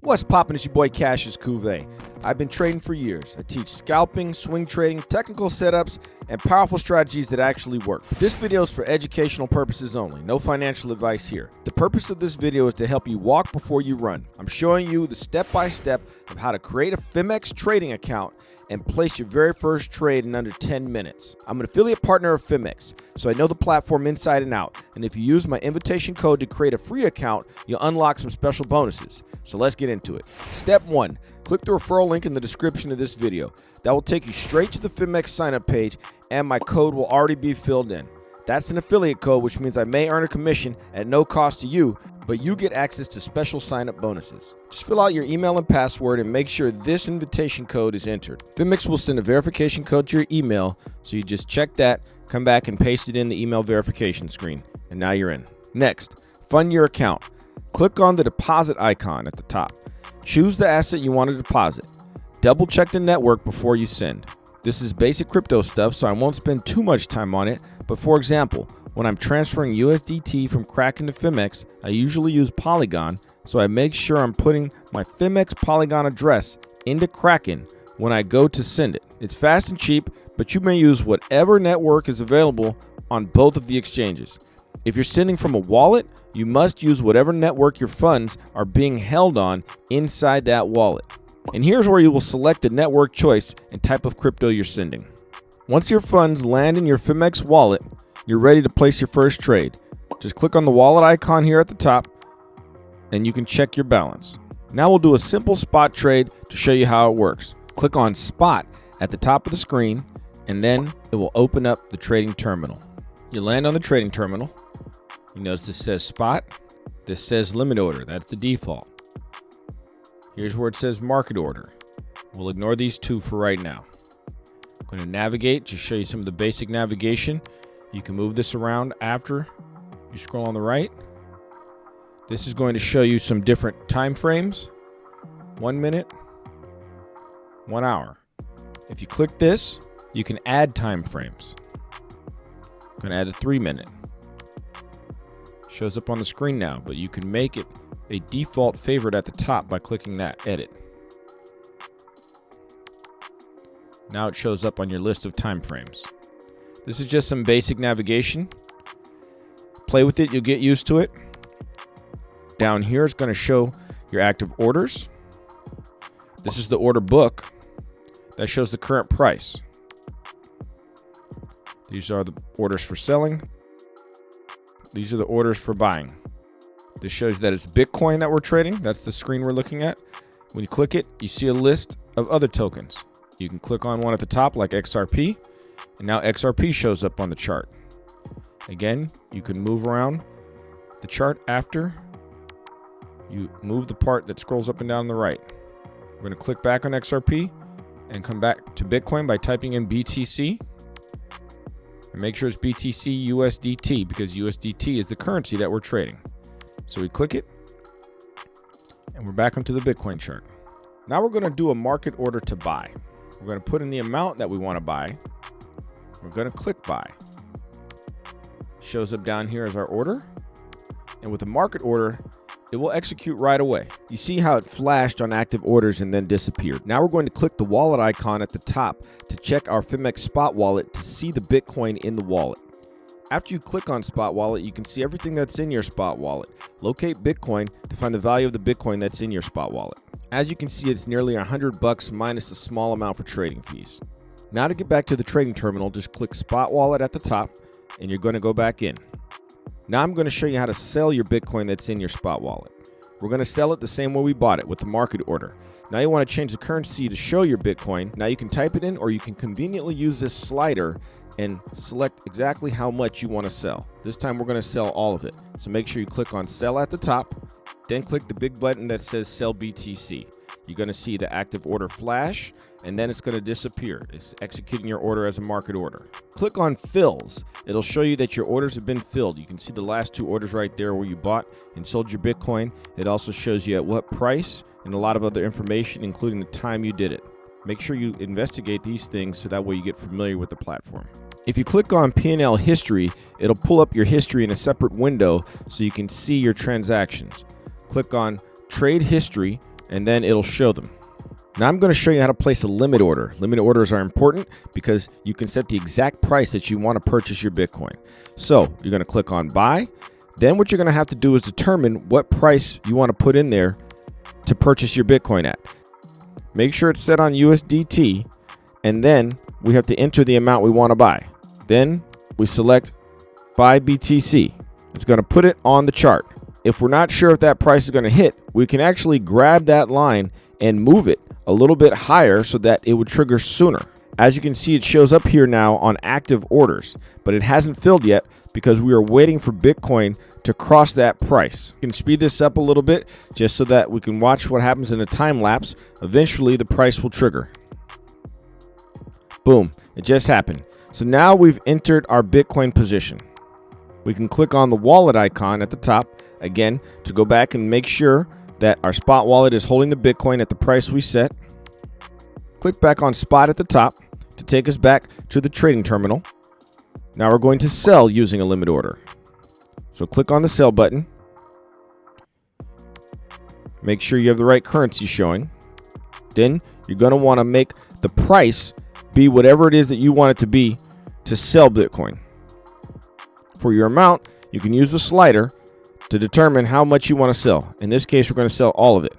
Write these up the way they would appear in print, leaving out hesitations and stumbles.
What's poppin'? It's your boy Cassius Cuvée. I've been trading for years. I teach scalping, swing trading, technical setups, and powerful strategies that actually work. This video is for educational purposes only. No financial advice here. The purpose of this video is to help you walk before you run. I'm showing you the step-by-step of how to create a Phemex trading account and place your very first trade in under 10 minutes. I'm an affiliate partner of Phemex, so I know the platform inside and out. And if you use my invitation code to create a free account, you'll unlock some special bonuses. So let's get into it. Step 1, click the referral link in the description of this video. That will take you straight to the Phemex sign-up page, and my code will already be filled in. That's an affiliate code, which means I may earn a commission at no cost to you, but you get access to special sign-up bonuses. Just fill out your email and password and make sure this invitation code is entered. Phemex will send a verification code to your email, so you just check that, come back and paste it in the email verification screen, and now you're in. Next, fund your account. Click on the deposit icon at the top. Choose the asset you want to deposit. Double check the network before you send. This is basic crypto stuff, so I won't spend too much time on it, but for example, when I'm transferring USDT from Kraken to Phemex, I usually use Polygon, so I make sure I'm putting my Phemex Polygon address into Kraken when I go to send it. It's fast and cheap, but you may use whatever network is available on both of the exchanges. If you're sending from a wallet, you must use whatever network your funds are being held on inside that wallet. And here's where you will select the network choice and type of crypto you're sending. Once your funds land in your Phemex wallet, you're ready to place your first trade. Just click on the wallet icon here at the top and you can check your balance. Now we'll do a simple spot trade to show you how it works. Click on spot at the top of the screen and then it will open up the trading terminal. You land on the trading terminal. You notice this says spot. This says limit order. That's the default. Here's where it says market order. We'll ignore these two for right now. I'm going to navigate to show you some of the basic navigation. You can move this around after you scroll on the right. This is going to show you some different time frames. 1 minute, 1 hour. If you click this, you can add time frames. I'm going to add a 3 minute. Shows up on the screen now, but you can make it a default favorite at the top by clicking that edit. Now it shows up on your list of time frames. This is just some basic navigation. Play with it, you'll get used to it. Down here it's going to show your active orders. This is the order book that shows the current price. These are the orders for selling. These are the orders for buying. This shows that it's Bitcoin that we're trading. That's the screen we're looking at. When you click it, you see a list of other tokens. You can click on one at the top like XRP, and now XRP shows up on the chart. Again, you can move around the chart after you move the part that scrolls up and down on the right. We're going to click back on XRP and come back to Bitcoin by typing in BTC. And make sure it's BTC USDT because USDT is the currency that we're trading. So we click it and we're back onto the Bitcoin chart. Now we're going to do a market order to buy. We're going to put in the amount that we want to buy. We're going to click buy. Shows up down here as our order. And with a market order, it will execute right away. You see how it flashed on active orders and then disappeared. Now we're going to click the wallet icon at the top to check our Phemex spot wallet to see the Bitcoin in the wallet. After you click on spot wallet, you can see everything that's in your spot wallet. Locate Bitcoin to find the value of the Bitcoin that's in your spot wallet. As you can see, it's nearly $100 minus a small amount for trading fees. Now to get back to the trading terminal, just click spot wallet at the top and you're going to go back in. Now I'm going to show you how to sell your Bitcoin that's in your spot wallet. We're going to sell it the same way we bought it with the market order. Now you want to change the currency to show your Bitcoin. Now you can type it in or you can conveniently use this slider and select exactly how much you want to sell. This time we're going to sell all of it. So make sure you click on sell at the top, then click the big button that says sell BTC. You're going to see the active order flash and then it's going to disappear. It's executing your order as a market order. Click on fills. It'll show you that your orders have been filled. You can see the last two orders right there where you bought and sold your Bitcoin. It also shows you at what price and a lot of other information, including the time you did it. Make sure you investigate these things so that way you get familiar with the platform. If you click on P&L history, it'll pull up your history in a separate window so you can see your transactions. Click on trade history and then it'll show them. Now I'm going to show you how to place a limit order. Limit orders are important because you can set the exact price that you want to purchase your Bitcoin. So you're going to click on buy. Then what you're going to have to do is determine what price you want to put in there to purchase your Bitcoin at. Make sure it's set on USDT, and then we have to enter the amount we want to buy. Then we select buy BTC. It's going to put it on the chart. If we're not sure if that price is going to hit, we can actually grab that line and move it a little bit higher so that it would trigger sooner. As you can see, it shows up here now on active orders, but it hasn't filled yet because we are waiting for Bitcoin to cross that price. You can speed this up a little bit just so that we can watch what happens in a time lapse. Eventually, the price will trigger. Boom, it just happened. So now we've entered our Bitcoin position. We can click on the wallet icon at the top, again, to go back and make sure that our spot wallet is holding the Bitcoin at the price we set. Click back on spot at the top to take us back to the trading terminal. Now we're going to sell using a limit order. So click on the sell button. Make sure you have the right currency showing. Then you're going to want to make the price be whatever it is that you want it to be to sell Bitcoin. For your amount, you can use the slider to determine how much you want to sell. In this case, we're going to sell all of it.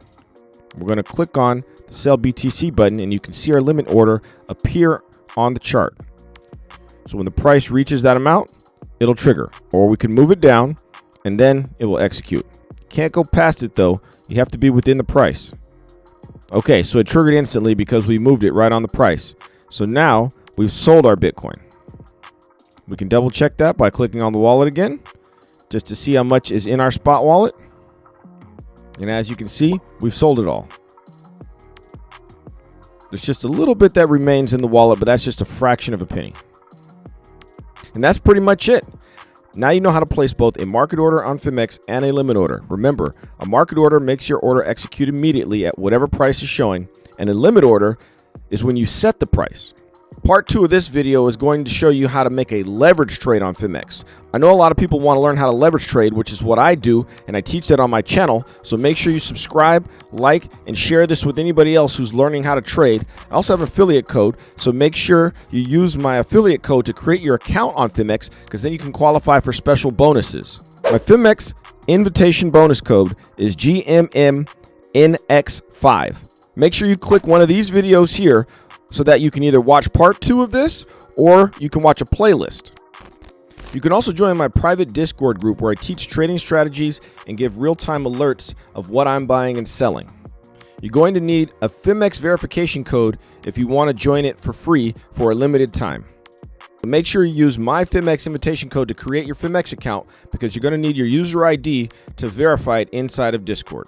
We're going to click on the sell BTC button, and you can see our limit order appear on the chart. So when the price reaches that amount, it'll trigger, or we can move it down and then it will execute. Can't go past it though. You have to be within the price. Okay, so it triggered instantly because we moved it right on the price. So now we've sold our Bitcoin. We can double check that by clicking on the wallet again, just to see how much is in our spot wallet. And as you can see, we've sold it all. There's just a little bit that remains in the wallet, but that's just a fraction of a penny. And that's pretty much it. Now you know how to place both a market order on Phemex and a limit order. Remember, a market order makes your order execute immediately at whatever price is showing, and a limit order is when you set the price. Part 2 of this video is going to show you how to make a leverage trade on Phemex. I know a lot of people want to learn how to leverage trade, which is what I do, and I teach that on my channel. So make sure you subscribe, like, and share this with anybody else who's learning how to trade. I also have an affiliate code, so make sure you use my affiliate code to create your account on Phemex, because then you can qualify for special bonuses. My Phemex invitation bonus code is GMMNX5. Make sure you click one of these videos here so that you can either watch part 2 of this or you can watch a playlist. You can also join my private Discord group where I teach trading strategies and give real-time alerts of what I'm buying and selling. You're going to need a Phemex verification code if you want to join it for free for a limited time. Make sure you use my Phemex invitation code to create your Phemex account because you're going to need your user ID to verify it inside of Discord.